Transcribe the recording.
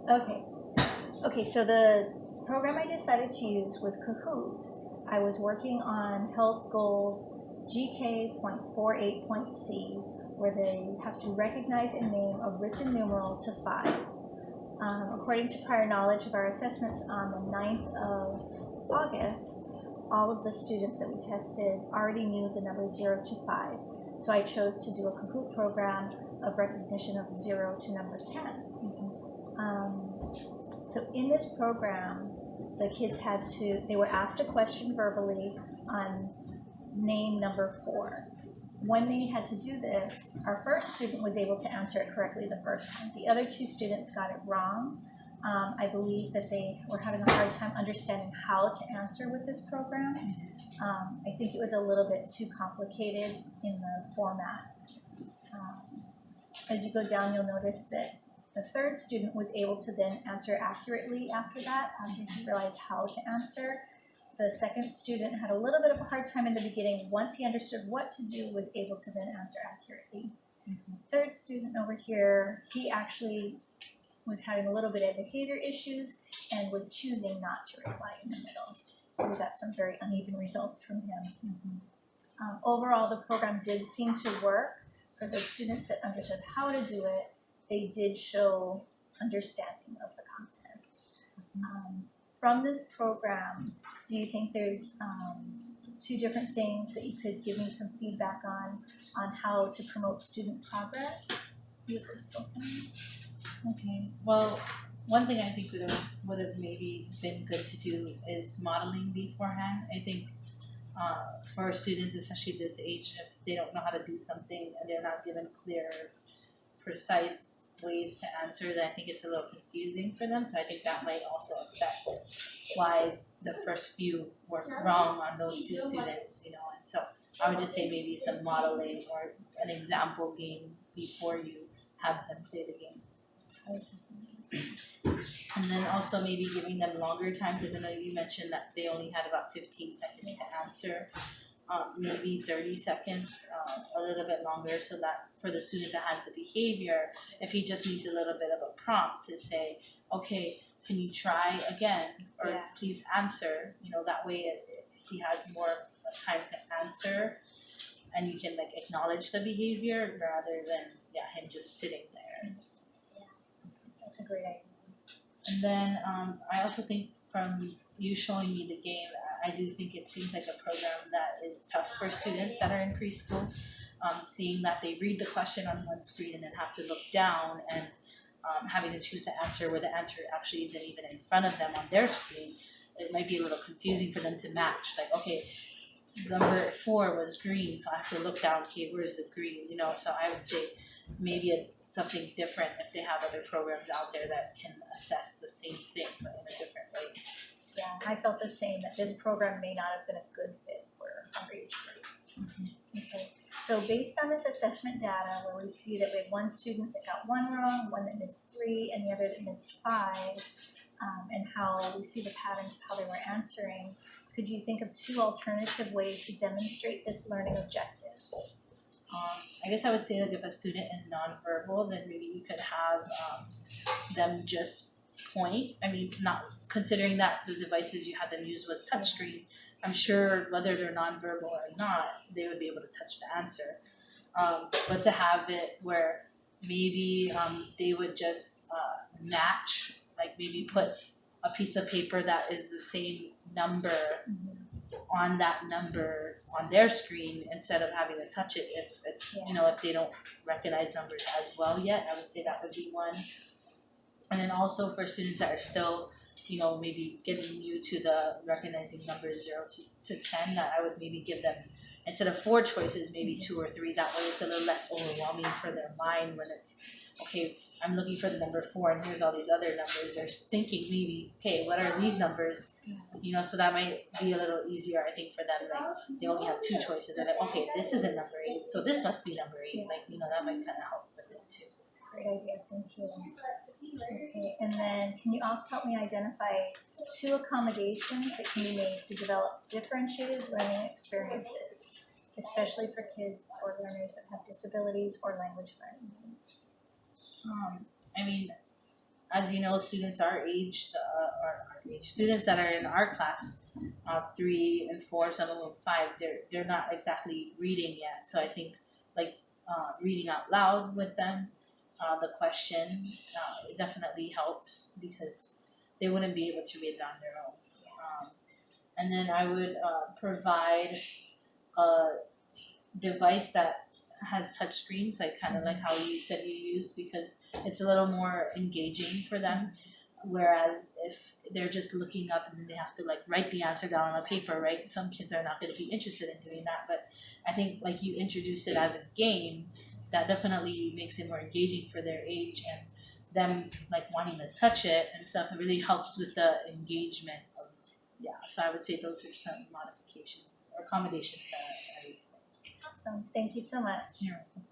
Okay. Okay, so the program I decided to use was Kahoot. I was working on Health Gold GK.48.C, where they have to recognize and name a written numeral to 5. According to prior knowledge of our assessments on the 9th of August, all of the students that we tested already knew the numbers 0 to 5. So I chose to do a Kahoot program of recognition of 0 to number 10. So in this program, the kids they were asked a question verbally on name number 4. When they had to do this, our first student was able to answer it correctly the first time. The other 2 students got it wrong. I believe that they were having a hard time understanding how to answer with this program. I think it was a little bit too complicated in the format. As you go down, you'll notice that the third student was able to then answer accurately after that, after he realized how to answer. The second student had a little bit of a hard time in the beginning. Once he understood what to do, was able to then answer accurately. Third student over here, he actually was having a little bit of behavior issues and was choosing not to reply in the middle. So we got some very uneven results from him. Overall, the program did seem to work. For the students that understood how to do it, they did show understanding of the content. From this program, do you think there's 2 different things that you could give me some feedback on how to promote student progress with this program? Okay, well, one thing I think would have maybe been good to do is modeling beforehand. I think for students, especially this age, if they don't know how to do something and they're not given clear, precise ways to answer, then I think it's a little confusing for them. So I think that might also affect why the first few were wrong on those 2 students, And so I would just say maybe some modeling or an example game before you have them play the game. And then also maybe giving them longer time, because I know you mentioned that they only had about 15 seconds to answer. Maybe 30 seconds, a little bit longer, so that for the student that has the behavior, if he just needs a little bit of a prompt to say, okay, can you try again, or please answer, that way he has more time to answer, and you can acknowledge the behavior rather than him just sitting there. That's a great idea. And then I also think from you showing me the game, I do think it seems like a program that is tough for students that are in preschool. Seeing that they read the question on one screen and then have to look down and having to choose the answer where the answer actually isn't even in front of them on their screen, it might be a little confusing for them to match. Like, okay, number 4 was green, so I have to look down, okay, where's the green? So I would say maybe something different if they have other programs out there that can assess the same thing but in a different way. Yeah, I felt the same, that this program may not have been a good fit for our age group. Okay, so based on this assessment data, where we see that we had 1 student that got 1 wrong, 1 that missed 3, and the other that missed 5, and how we see the patterns of how they were answering, could you think of 2 alternative ways to demonstrate this learning objective? I guess I would say if a student is nonverbal, then maybe you could have them just point. I mean, not considering that the devices you had them use was touchscreen. I'm sure whether they're nonverbal or not, they would be able to touch the answer. But to have it where maybe they would just match, maybe put a piece of paper that is the same number on that number on their screen instead of having to touch it if it's if they don't recognize numbers as well yet. I would say that would be one. And then also for students that are still maybe getting new to the recognizing numbers 0 to 10, that I would maybe give them, instead of 4 choices, maybe 2 or 3. That way it's a little less overwhelming for their mind when it's, okay, I'm looking for the number 4 and here's all these other numbers. They're thinking maybe, okay, what are these numbers? So that might be a little easier, I think, for them. They only have 2 choices. They're like, okay, this isn't number 8, so this must be number 8. That might kind of help with it too. Great idea, thank you. Okay, and then can you also help me identify 2 accommodations that can be made to develop differentiated learning experiences, especially for kids or learners that have disabilities or language learning needs? I mean, as you know, students students that are in our class, 3 and 4, some of them 5, they're not exactly reading yet. So I think like reading out loud with them, the question, it definitely helps because they wouldn't be able to read it on their own. And then I would provide a device that has touch screens, like kind of like how you said you used, because it's a little more engaging for them. Whereas if they're just looking up and they have to like write the answer down on a paper, right? Some kids are not going to be interested in doing that. But I think like you introduced it as a game, that definitely makes it more engaging for their age and them like wanting to touch it and stuff. It really helps with the engagement of So I would say those are some modifications or accommodations that I would say. Awesome, thank you so much. You're welcome.